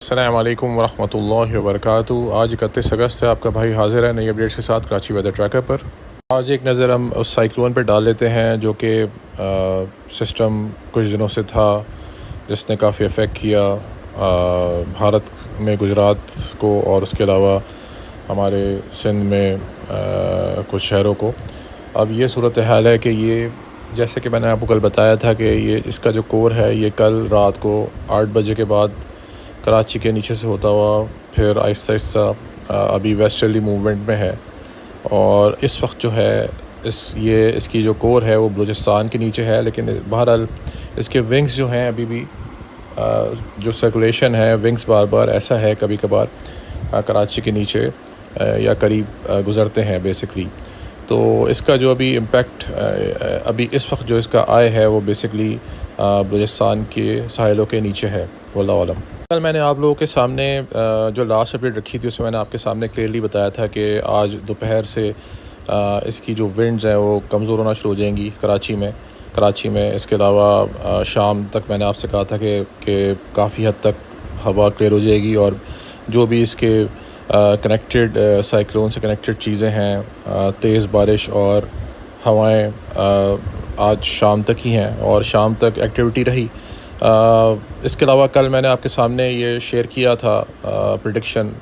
अस्सलाम वालेकुम वरहमतुल्लाहि वबरकातुहू। आज 31 अगस्त है, आपका भाई हाज़िर है नई अपडेट्स के साथ कराची वेदर ट्रैकर पर। आज एक नज़र हम उस साइक्लोन पर डाल लेते हैं जो कि सिस्टम कुछ दिनों से था, जिसने काफ़ी अफेक्ट किया भारत में गुजरात को और उसके अलावा हमारे सिंध में कुछ शहरों को। अब ये सूरत हाल है कि ये जैसे कि मैंने आपको कल बताया था कि ये इसका जो कोर है ये कल रात को 8 बजे के बाद कराची के नीचे से होता हुआ फिर आहिस्ता आहिस्ता अभी वेस्टर्ली मूवमेंट में है। और इस वक्त जो है इसकी जो कोर है वो बलूचिस्तान के नीचे है, लेकिन बहरहाल इसके विंग्स जो हैं अभी भी जो सर्कुलेशन है विंग्स बार बार ऐसा है कभी कभार कराची के नीचे या करीब गुज़रते हैं बेसिकली। तो इसका जो अभी इम्पेक्ट अभी इस वक्त जो इसका आय है वो बेसिकली बलूचिस्तान के साहिलों के नीचे है वल्लाहु आलम। कल मैंने आप लोगों के सामने जो लास्ट अपडेट रखी थी उसमें मैंने आपके सामने क्लियरली बताया था कि आज दोपहर से इसकी जो विंड्स हैं वो कमज़ोर होना शुरू हो जाएंगी कराची में। इसके अलावा शाम तक मैंने आपसे कहा था कि काफ़ी हद तक हवा क्लियर हो जाएगी और जो भी इसके कनेक्टेड साइक्लोन से कनेक्टेड चीज़ें हैं तेज़ बारिश और हवाएं आज शाम तक ही हैं और शाम तक एक्टिविटी रही। इसके अलावा कल मैंने आपके सामने ये शेयर किया था प्रेडिक्शन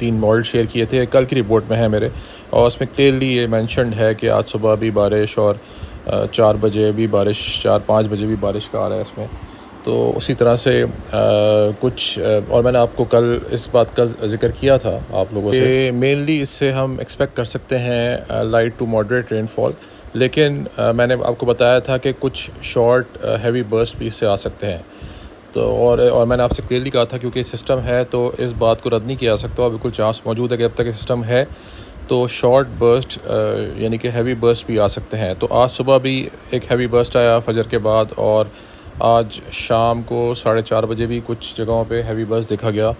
3 मॉडल शेयर किए थे, कल की रिपोर्ट में है मेरे, और उसमें क्लियरली ये मेंशन्ड है कि आज सुबह भी बारिश और 4 बजे भी बारिश, 4-5 बजे भी बारिश का आ रहा है इसमें। तो उसी तरह से कुछ और मैंने आपको कल इस बात का जिक्र किया था आप लोगों से, मेनली इससे हम एक्सपेक्ट कर सकते हैं लाइट टू मॉडरेट रेनफॉल, लेकिन मैंने आपको बताया था कि कुछ शॉर्ट हैवी बर्स्ट भी इससे आ सकते हैं। तो और मैंने आपसे क्लियरली कहा था क्योंकि सिस्टम है तो इस बात को रद्द नहीं किया जा सकता और बिल्कुल चांस मौजूद है कि जब तक सिस्टम है तो शॉर्ट बर्स्ट यानी कि हैवी बर्स्ट भी आ सकते हैं। तो आज सुबह भी एक हैवी बर्स्ट आया फजर के बाद और आज शाम को 4:30 बजे भी कुछ जगहों पे हैवी बर्स्ट देखा गया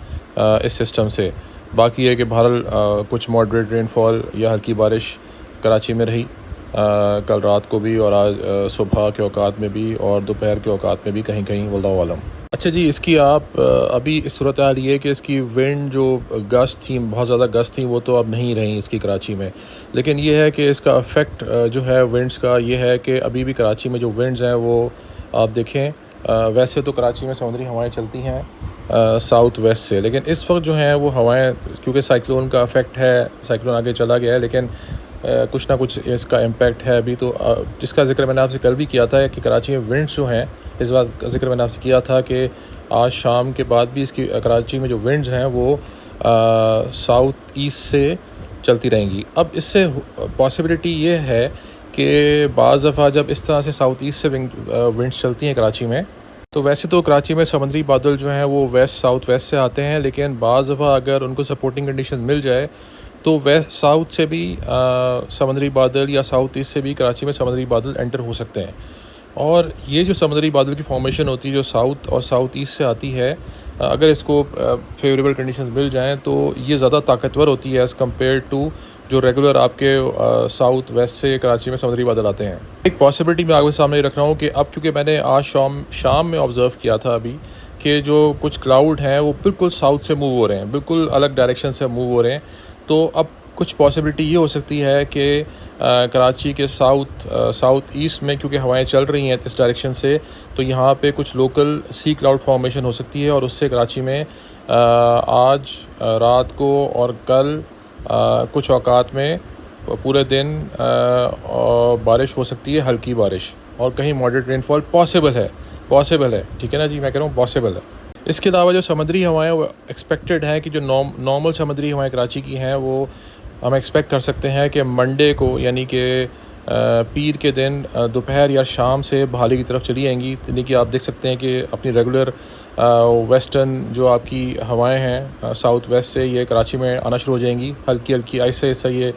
इस सिस्टम से। बाकी है कि बहरहाल कुछ मॉडरेट रेनफॉल या हल्की बारिश कराची में रही कल रात को भी और आज सुबह के औकात में भी और दोपहर के औकात में भी कहीं कहीं वल्लाहु आलम। अच्छा जी, इसकी आप अभी इस सूरत हाल ये कि इसकी विंड जो गस्ट थी, बहुत ज़्यादा गस्ट थी, वो तो अब नहीं रही इसकी कराची में, लेकिन ये है कि इसका इफ़ेक्ट जो है विंड्स का ये है कि अभी भी कराची में जो विंड्स हैं वो आप देखें वैसे तो कराची में समुद्री हवाएं चलती हैं साउथ वेस्ट से, लेकिन इस वक्त जो हैं वो हवाएं क्योंकि साइक्लोन का इफ़ेक्ट है, साइक्लोन आगे चला गया है, लेकिन कुछ ना कुछ इसका इम्पैक्ट है अभी। तो जिसका जिक्र मैंने आपसे कल भी किया था कि कराची में विंड्स जो हैं, इस बात का जिक्र मैंने आपसे किया था कि आज शाम के बाद भी इसकी कराची में जो विंड्स हैं वो साउथ ईस्ट से चलती रहेंगी। अब इससे पॉसिबिलिटी ये है कि बाज़ दफ़ा जब इस तरह से साउथ ईस्ट से विंड्स चलती हैं कराची में, तो वैसे तो कराची में समुद्री बादल जो हैं वो वेस्ट साउथ वेस्ट से आते हैं, लेकिन बाज़ दफ़ा अगर उनको सपोर्टिंग कंडीशन मिल जाए तो वेस्ट साउथ से भी समुद्री बादल या साउथ ईस्ट से भी कराची में समुद्री बादल एंटर हो सकते हैं। और ये जो समुद्री बादल की फॉर्मेशन होती है जो साउथ और साउथ ईस्ट से आती है, अगर इसको फेवरेबल कंडीशन मिल जाएं तो ये ज़्यादा ताकतवर होती है एज़ कम्पेयर टू जो रेगुलर आपके साउथ वेस्ट से कराची में समुद्री बादल आते हैं। एक पॉसिबिलिटी मैं आपके सामने रख रहा हूँ कि अब क्योंकि मैंने आज शाम में ऑब्ज़र्व किया था अभी कि जो कुछ क्लाउड हैं वो बिल्कुल साउथ से मूव हो रहे हैं, बिल्कुल अलग डायरेक्शन से मूव हो रहे हैं। तो अब कुछ पॉसिबिलिटी ये हो सकती है कि कराची के साउथ ईस्ट में क्योंकि हवाएं चल रही हैं इस डायरेक्शन से, तो यहाँ पे कुछ लोकल सी क्लाउड फॉर्मेशन हो सकती है और उससे कराची में आज रात को और कल कुछ औकात में पूरे दिन बारिश हो सकती है, हल्की बारिश, और कहीं मॉडरेट रेनफॉल पॉसिबल है, ठीक है ना जी, मैं कह रहा हूँ पॉसिबल है। इसके अलावा जो समुद्री हवाएं वो एक्सपेक्टेड है कि जो नॉर्मल समुद्री हवाएं कराची की हैं वो हम एक्सपेक्ट कर सकते हैं कि मंडे को यानी कि पीर के दिन दोपहर या शाम से बहाली की तरफ चली आएंगी। यानी कि आप देख सकते हैं कि अपनी रेगुलर वेस्टर्न जो आपकी हवाएं हैं साउथ वेस्ट से ये कराची में आना शुरू हो जाएंगी, हल्की हल्की ऐसे ये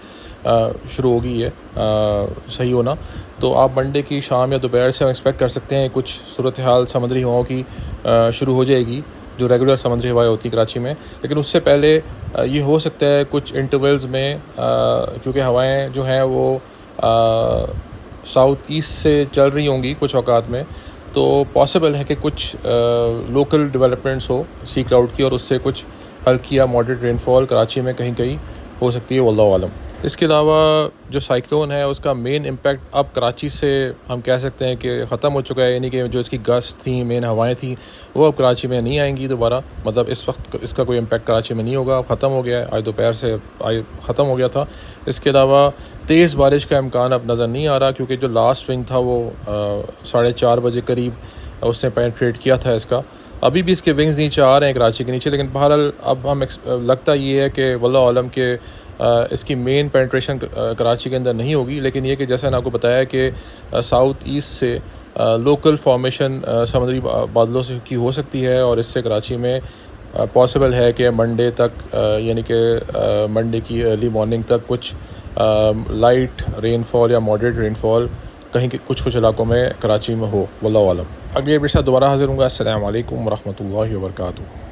शुरू होगी ये सही होना। तो आप मंडे की शाम या दोपहर से हम एक्सपेक्ट कर सकते हैं कुछ सूरत हाल समुद्री हवाओं की शुरू हो जाएगी जो रेगुलर समुद्री हवाएं होती कराची में। लेकिन उससे पहले ये हो सकता है कुछ इंटरवल्स में क्योंकि हवाएं जो हैं वो साउथ ईस्ट से चल रही होंगी कुछ औकात में, तो पॉसिबल है कि कुछ लोकल डेवलपमेंट्स हो सी क्लाउड की और उससे कुछ हल्की या मॉडरेट रेनफॉल कराची में कहीं कहीं हो सकती है, वल्लाहु आलम। इसके अलावा जो साइक्लोन है उसका मेन इम्पैक्ट अब कराची से हम कह सकते हैं कि ख़त्म हो चुका है, यानी कि जो इसकी गस्ट थी, मेन हवाएं थी, वो अब कराची में नहीं आएंगी दोबारा। मतलब इस वक्त इसका कोई इम्पैक्ट कराची में नहीं होगा, ख़त्म हो गया है, आज दोपहर से आज ख़त्म हो गया था। इसके अलावा तेज़ बारिश का इम्कान अब नज़र नहीं आ रहा, क्योंकि जो लास्ट विंग था वो 4:30 बजे करीब उसने पेनिट्रेट किया था इसका। अभी भी इसके विंग्स नीचे आ रहे हैं कराची के नीचे, लेकिन बहरहाल अब हम लगता ये है कि वल्लाहु आलम के इसकी मेन पेनिट्रेशन कराची के अंदर नहीं होगी। लेकिन ये कि जैसा मैंने आपको बताया कि साउथ ईस्ट से लोकल फॉर्मेशन समुद्री बादलों से की हो सकती है, और इससे कराची में पॉसिबल है कि मंडे तक यानी कि मंडे की अर्ली मॉर्निंग तक कुछ लाइट रेनफॉल या मॉडरेट रेनफॉल कहीं के कुछ इलाकों में कराची में हो, वल्लाहु आलम। अगली अपडेट के साथ दोबारा हाजिर हूँगा। अस्सलामु अलैकुम वरहमतुल्लाहि वबरकातुहू।